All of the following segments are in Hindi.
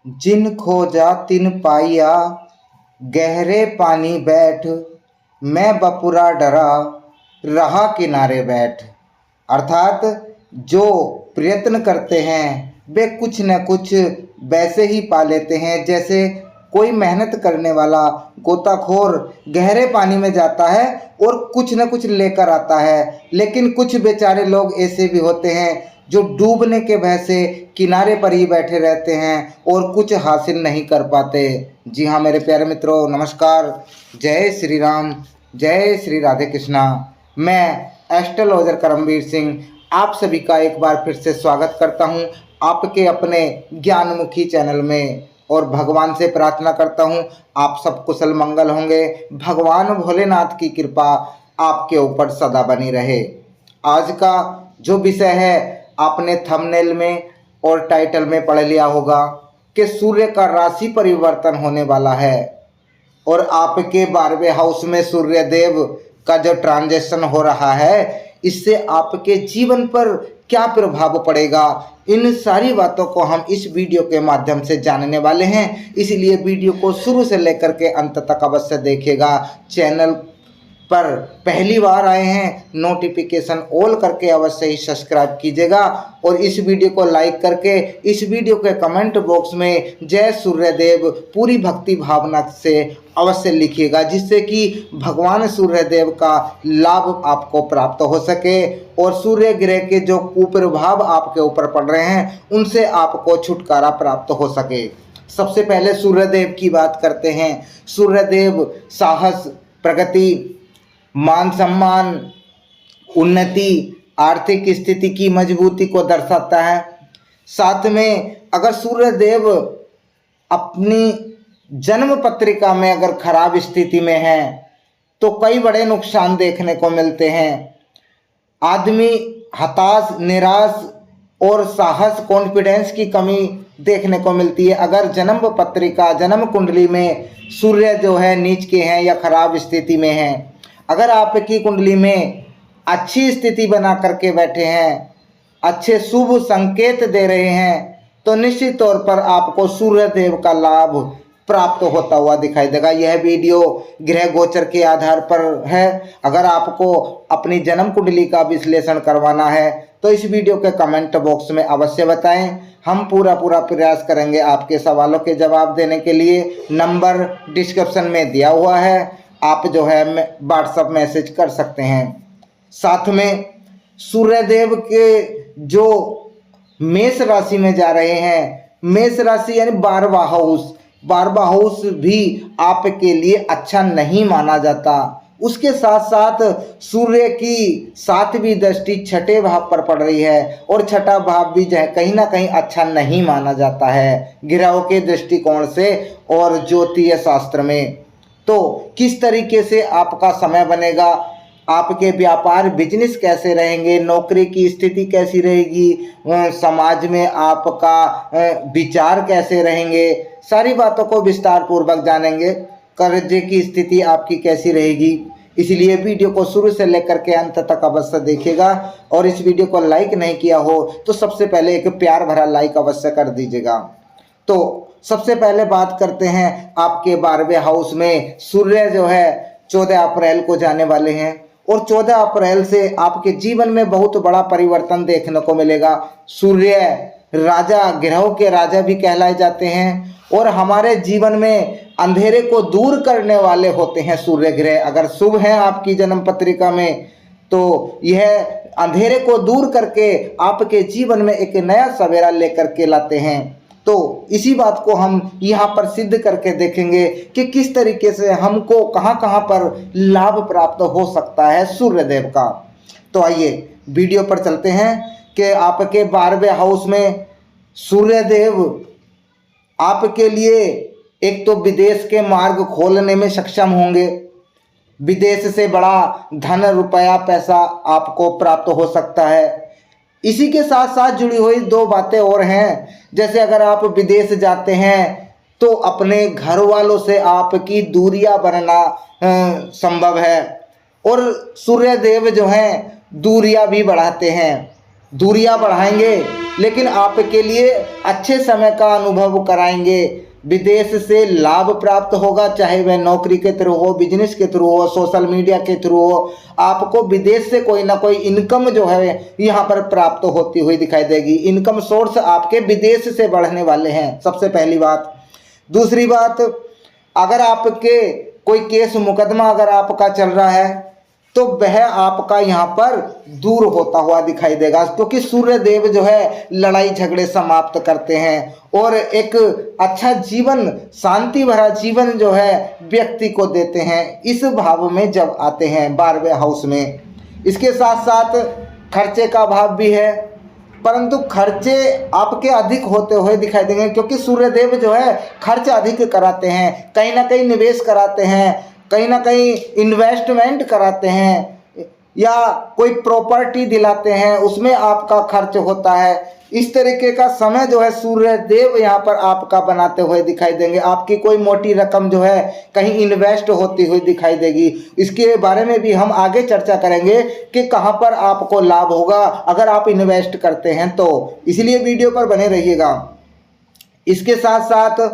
जिन खोजा तिन पाइया, गहरे पानी बैठ, मैं बपुरा डरा, रहा किनारे बैठ। अर्थात जो प्रयत्न करते हैं वे कुछ न कुछ वैसे ही पा लेते हैं जैसे कोई मेहनत करने वाला गोताखोर गहरे पानी में जाता है और कुछ न कुछ लेकर आता है। लेकिन कुछ बेचारे लोग ऐसे भी होते हैं जो डूबने के भय से किनारे पर ही बैठे रहते हैं और कुछ हासिल नहीं कर पाते। जी हाँ मेरे प्यारे मित्रों, नमस्कार। जय श्री राम, जय श्री राधे कृष्णा। मैं एस्ट्रोलॉजर करमवीर सिंह आप सभी का एक बार फिर से स्वागत करता हूं आपके अपने ज्ञानमुखी चैनल में, और भगवान से प्रार्थना करता हूं आप सब कुशल मंगल होंगे। भगवान भोलेनाथ की कृपा आपके ऊपर सदा बनी रहे। आज का जो विषय है आपने थंबनेल में और टाइटल में पढ़ लिया होगा कि सूर्य का राशि परिवर्तन होने वाला है और आपके 12वें हाउस में सूर्य देव का जो ट्रांजिशन हो रहा है इससे आपके जीवन पर क्या प्रभाव पड़ेगा, इन सारी बातों को हम इस वीडियो के माध्यम से जानने वाले हैं। इसलिए वीडियो को शुरू से लेकर के अंत तक अवश्य देखिएगा। चैनल पर पहली बार आए हैं नोटिफिकेशन ऑल करके अवश्य ही सब्सक्राइब कीजिएगा और इस वीडियो को लाइक करके इस वीडियो के कमेंट बॉक्स में जय सूर्यदेव पूरी भक्ति भावना से अवश्य लिखिएगा, जिससे कि भगवान सूर्यदेव का लाभ आपको प्राप्त हो सके और सूर्य ग्रह के जो कुप्रभाव आपके ऊपर पड़ रहे हैं उनसे आपको छुटकारा प्राप्त हो सके। सबसे पहले सूर्यदेव की बात करते हैं। सूर्यदेव साहस, प्रगति, मान सम्मान, उन्नति, आर्थिक स्थिति की मजबूती को दर्शाता है। साथ में अगर सूर्यदेव अपनी जन्म पत्रिका में अगर खराब स्थिति में है तो कई बड़े नुकसान देखने को मिलते हैं। आदमी हताश, निराश और साहस, कॉन्फिडेंस की कमी देखने को मिलती है अगर जन्म पत्रिका, जन्म कुंडली में सूर्य जो है नीच के हैं या खराब स्थिति में है। अगर आपकी कुंडली में अच्छी स्थिति बना करके बैठे हैं, अच्छे शुभ संकेत दे रहे हैं, तो निश्चित तौर पर आपको सूर्यदेव का लाभ प्राप्त होता हुआ दिखाई देगा। यह वीडियो ग्रह गोचर के आधार पर है। अगर आपको अपनी जन्म कुंडली का विश्लेषण करवाना है तो इस वीडियो के कमेंट बॉक्स में अवश्य बताएं। हम पूरा प्रयास करेंगे आपके सवालों के जवाब देने के लिए। नंबर डिस्क्रिप्शन में दिया हुआ है, आप जो है व्हाट्सएप मैसेज कर सकते हैं। साथ में सूर्यदेव के जो मेष राशि में जा रहे हैं, मेष राशि यानी 12वां हाउस, 12वां हाउस भी आपके लिए अच्छा नहीं माना जाता। उसके साथ साथ सूर्य की 7वीं दृष्टि 6ठे भाव पर पड़ रही है और 6ठा भाव भी जो है कहीं ना कहीं अच्छा नहीं माना जाता है ग्रहों के दृष्टिकोण से और ज्योतिष शास्त्र में। तो किस तरीके से आपका समय बनेगा, आपके व्यापार बिजनेस कैसे रहेंगे, नौकरी की स्थिति कैसी रहेगी, समाज में आपका विचार कैसे रहेंगे, सारी बातों को विस्तार पूर्वक जानेंगे। कर्जे की स्थिति आपकी कैसी रहेगी, इसलिए वीडियो को शुरू से लेकर के अंत तक अवश्य देखिएगा। और इस वीडियो को लाइक नहीं किया हो तो सबसे पहले एक प्यार भरा लाइक अवश्य कर दीजिएगा। तो सबसे पहले बात करते हैं आपके 12वें हाउस में सूर्य जो है 14 अप्रैल को जाने वाले हैं और 14 अप्रैल से आपके जीवन में बहुत बड़ा परिवर्तन देखने को मिलेगा। सूर्य राजा, ग्रहों के राजा भी कहलाए जाते हैं और हमारे जीवन में अंधेरे को दूर करने वाले होते हैं सूर्य ग्रह। अगर शुभ है आपकी जन्म पत्रिका में तो यह अंधेरे को दूर करके आपके जीवन में एक नया सवेरा लेकर के लाते हैं। तो इसी बात को हम यहाँ पर सिद्ध करके देखेंगे कि किस तरीके से हमको कहाँ कहाँ पर लाभ प्राप्त हो सकता है सूर्यदेव का। तो आइए वीडियो पर चलते हैं कि आपके 12वें हाउस में सूर्यदेव आपके लिए एक तो विदेश के मार्ग खोलने में सक्षम होंगे। विदेश से बड़ा धन, रुपया, पैसा आपको प्राप्त हो सकता है। इसी के साथ साथ जुड़ी हुई 2 बातें और हैं, जैसे अगर आप विदेश जाते हैं तो अपने घर वालों से आपकी दूरियां बनना संभव है और सूर्यदेव जो हैं दूरियां भी बढ़ाते हैं। दूरियां बढ़ाएंगे, लेकिन आपके लिए अच्छे समय का अनुभव कराएंगे। विदेश से लाभ प्राप्त होगा, चाहे वह नौकरी के थ्रू हो, बिजनेस के थ्रू हो, सोशल मीडिया के थ्रू हो। आपको विदेश से कोई ना कोई इनकम जो है यहाँ पर प्राप्त होती हुई दिखाई देगी। इनकम सोर्स आपके विदेश से बढ़ने वाले हैं, सबसे पहली बात। दूसरी बात, अगर आपके कोई केस मुकदमा अगर आपका चल रहा है तो वह आपका यहाँ पर दूर होता हुआ दिखाई देगा, क्योंकि सूर्य देव जो है लड़ाई झगड़े समाप्त करते हैं और एक अच्छा जीवन, शांति भरा जीवन जो है व्यक्ति को देते हैं इस भाव में जब आते हैं 12वें हाउस में। इसके साथ साथ खर्चे का भाव भी है, परंतु खर्चे आपके अधिक होते हुए दिखाई देंगे, क्योंकि सूर्य देव जो है खर्च अधिक कराते हैं, कहीं ना कहीं निवेश कराते हैं, कहीं ना कहीं इन्वेस्टमेंट कराते हैं, या कोई प्रॉपर्टी दिलाते हैं, उसमें आपका खर्च होता है। इस तरीके का समय जो है सूर्य देव यहाँ पर आपका बनाते हुए दिखाई देंगे। आपकी कोई मोटी रकम जो है कहीं इन्वेस्ट होती हुई दिखाई देगी। इसके बारे में भी हम आगे चर्चा करेंगे कि कहाँ पर आपको लाभ होगा अगर आप इन्वेस्ट करते हैं तो, इसलिए वीडियो पर बने रहिएगा। इसके साथ साथ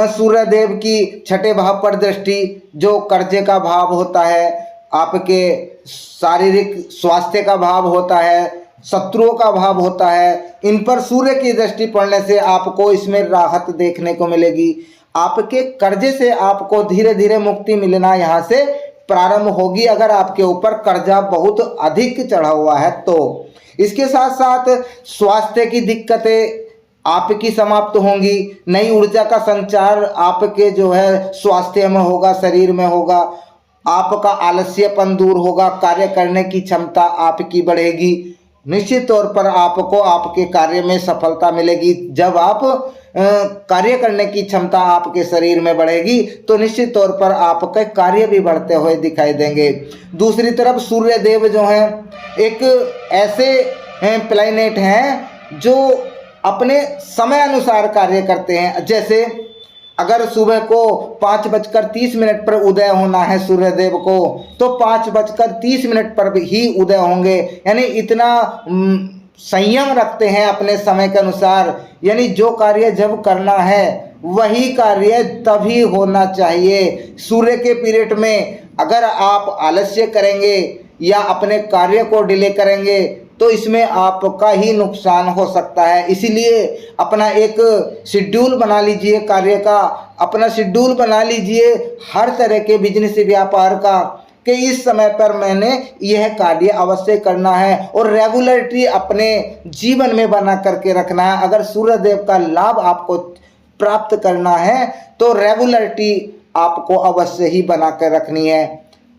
सूर्य देव की छठे भाव पर दृष्टि, जो कर्जे का भाव होता है, आपके शारीरिक स्वास्थ्य का भाव होता है, शत्रुओं का भाव होता है, इन पर सूर्य की दृष्टि पड़ने से आपको इसमें राहत देखने को मिलेगी। आपके कर्जे से आपको धीरे धीरे मुक्ति मिलना यहाँ से प्रारंभ होगी, अगर आपके ऊपर कर्जा बहुत अधिक चढ़ा हुआ है तो। इसके साथ साथ स्वास्थ्य की दिक्कतें आपकी समाप्त होंगी। नई ऊर्जा का संचार आपके जो है स्वास्थ्य में होगा, शरीर में होगा। आपका आलस्यपन दूर होगा, कार्य करने की क्षमता आपकी बढ़ेगी। निश्चित तौर पर आपको आपके कार्य में सफलता मिलेगी। जब आप कार्य करने की क्षमता आपके शरीर में बढ़ेगी तो निश्चित तौर पर आपके कार्य भी बढ़ते हुए दिखाई देंगे। दूसरी तरफ सूर्य देव जो हैं एक ऐसे प्लैनेट हैं जो अपने समय अनुसार कार्य करते हैं। जैसे अगर सुबह को 5:30 पर उदय होना है सूर्य देव को, तो 5:30 पर ही उदय होंगे। यानी इतना संयम रखते हैं अपने समय के अनुसार, यानी जो कार्य जब करना है वही कार्य तभी होना चाहिए। सूर्य के पीरियड में अगर आप आलस्य करेंगे या अपने कार्य को डिले करेंगे तो इसमें आपका ही नुकसान हो सकता है। इसीलिए अपना एक शेड्यूल बना लीजिए कार्य का, अपना शेड्यूल बना लीजिए हर तरह के बिजनेस व्यापार का, कि इस समय पर मैंने यह कार्य अवश्य करना है, और रेगुलरिटी अपने जीवन में बना करके रखना है। अगर सूर्य देव का लाभ आपको प्राप्त करना है तो रेगुलरिटी आपको अवश्य ही बना कर रखनी है,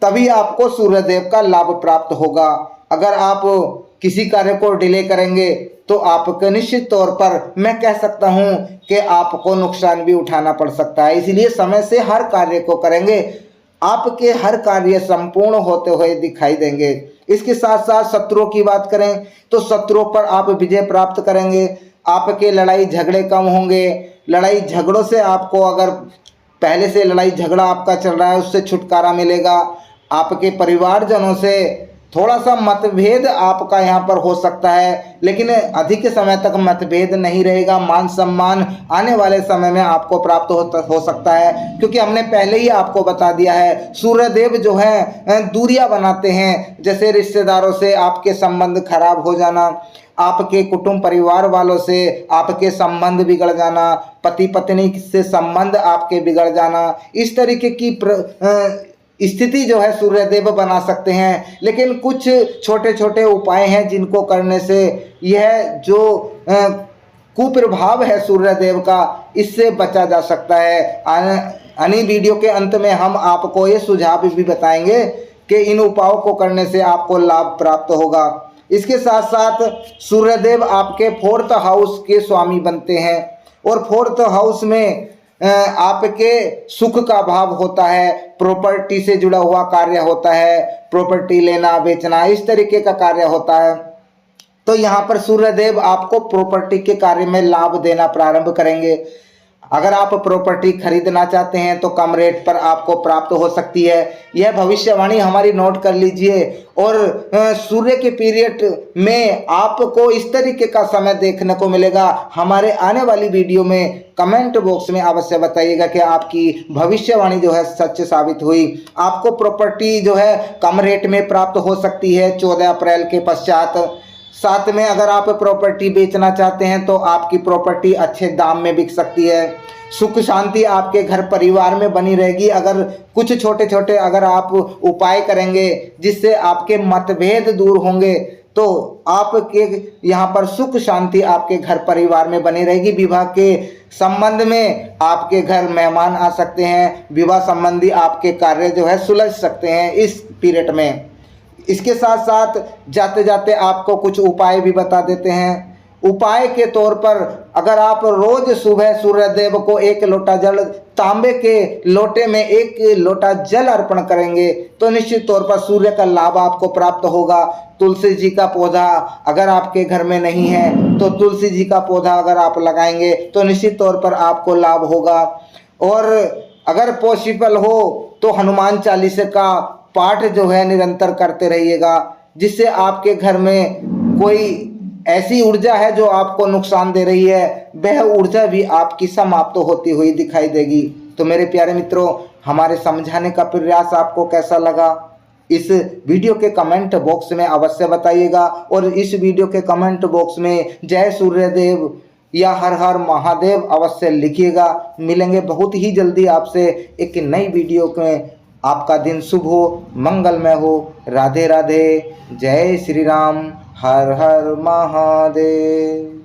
तभी आपको सूर्य देव का लाभ प्राप्त होगा। अगर आप किसी कार्य को डिले करेंगे तो आपको निश्चित तौर पर मैं कह सकता हूं कि आपको नुकसान भी उठाना पड़ सकता है। इसलिए समय से हर कार्य को करेंगे, आपके हर कार्य संपूर्ण होते हुए दिखाई देंगे। इसके साथ साथ शत्रुओं की बात करें तो शत्रुओं पर आप विजय प्राप्त करेंगे। आपके लड़ाई झगड़े कम होंगे। लड़ाई झगड़ों से आपको, अगर पहले से लड़ाई झगड़ा आपका चल रहा है, उससे छुटकारा मिलेगा। आपके परिवारजनों से थोड़ा सा मतभेद आपका यहाँ पर हो सकता है, लेकिन अधिक समय तक मतभेद नहीं रहेगा। मान सम्मान आने वाले समय में आपको प्राप्त हो सकता है, क्योंकि हमने पहले ही आपको बता दिया है सूर्य देव जो है दूरियां बनाते हैं। जैसे रिश्तेदारों से आपके संबंध खराब हो जाना, आपके कुटुंब परिवार वालों से आपके संबंध बिगड़ जाना, पति पत्नी से संबंध आपके बिगड़ जाना, इस तरीके की स्थिति जो है सूर्य देव बना सकते हैं। लेकिन कुछ छोटे छोटे उपाय हैं जिनको करने से यह जो कुप्रभाव है सूर्य देव का, इससे बचा जा सकता है। आने वीडियो के अंत में हम आपको ये सुझाव भी बताएंगे कि इन उपायों को करने से आपको लाभ प्राप्त होगा। इसके साथ साथ सूर्य देव आपके 4th हाउस के स्वामी बनते हैं, और 4th हाउस में आपके सुख का भाव होता है, प्रॉपर्टी से जुड़ा हुआ कार्य होता है, प्रॉपर्टी लेना बेचना इस तरीके का कार्य होता है। तो यहाँ पर सूर्य देव आपको प्रॉपर्टी के कार्य में लाभ देना प्रारंभ करेंगे। अगर आप प्रॉपर्टी खरीदना चाहते हैं तो कम रेट पर आपको प्राप्त हो सकती है। यह भविष्यवाणी हमारी नोट कर लीजिए। और सूर्य के पीरियड में आपको इस तरीके का समय देखने को मिलेगा। हमारे आने वाली वीडियो में कमेंट बॉक्स में अवश्य बताइएगा कि आपकी भविष्यवाणी जो है सच साबित हुई। आपको प्रॉपर्टी जो है कम रेट में प्राप्त हो सकती है 14 अप्रैल के पश्चात। साथ में अगर आप प्रॉपर्टी बेचना चाहते हैं तो आपकी प्रॉपर्टी अच्छे दाम में बिक सकती है। सुख शांति आपके घर परिवार में बनी रहेगी अगर कुछ छोटे छोटे अगर आप उपाय करेंगे जिससे आपके मतभेद दूर होंगे तो आपके यहाँ पर सुख शांति आपके घर परिवार में बनी रहेगी। विवाह के संबंध में आपके घर मेहमान आ सकते हैं। विवाह संबंधी आपके कार्य जो है सुलझ सकते हैं इस पीरियड में। इसके साथ साथ जाते जाते आपको कुछ उपाय भी बता देते हैं। उपाय के तौर पर अगर आप रोज सुबह सूर्यदेव को 1 लोटा जल, तांबे के लोटे में 1 लोटा जल अर्पण करेंगे तो निश्चित तौर पर सूर्य का लाभ आपको प्राप्त होगा। तुलसी जी का पौधा अगर आपके घर में नहीं है तो तुलसी जी का पौधा अगर आप लगाएंगे तो निश्चित तौर पर आपको लाभ होगा। और अगर पॉसिबल हो तो हनुमान चालीसा का पाठ जो है निरंतर करते रहिएगा, जिससे आपके घर में कोई ऐसी ऊर्जा है जो आपको नुकसान दे रही है वह ऊर्जा भी आपकी समाप्त होती हुई दिखाई देगी। तो मेरे प्यारे मित्रों, हमारे समझाने का प्रयास आपको कैसा लगा इस वीडियो के कमेंट बॉक्स में अवश्य बताइएगा। और इस वीडियो के कमेंट बॉक्स में जय सूर्यदेव या हर हर महादेव अवश्य लिखिएगा। मिलेंगे बहुत ही जल्दी आपसे एक नई वीडियो में। आपका दिन शुभ हो, मंगलमय हो। राधे राधे, जय श्री राम, हर हर महादेव।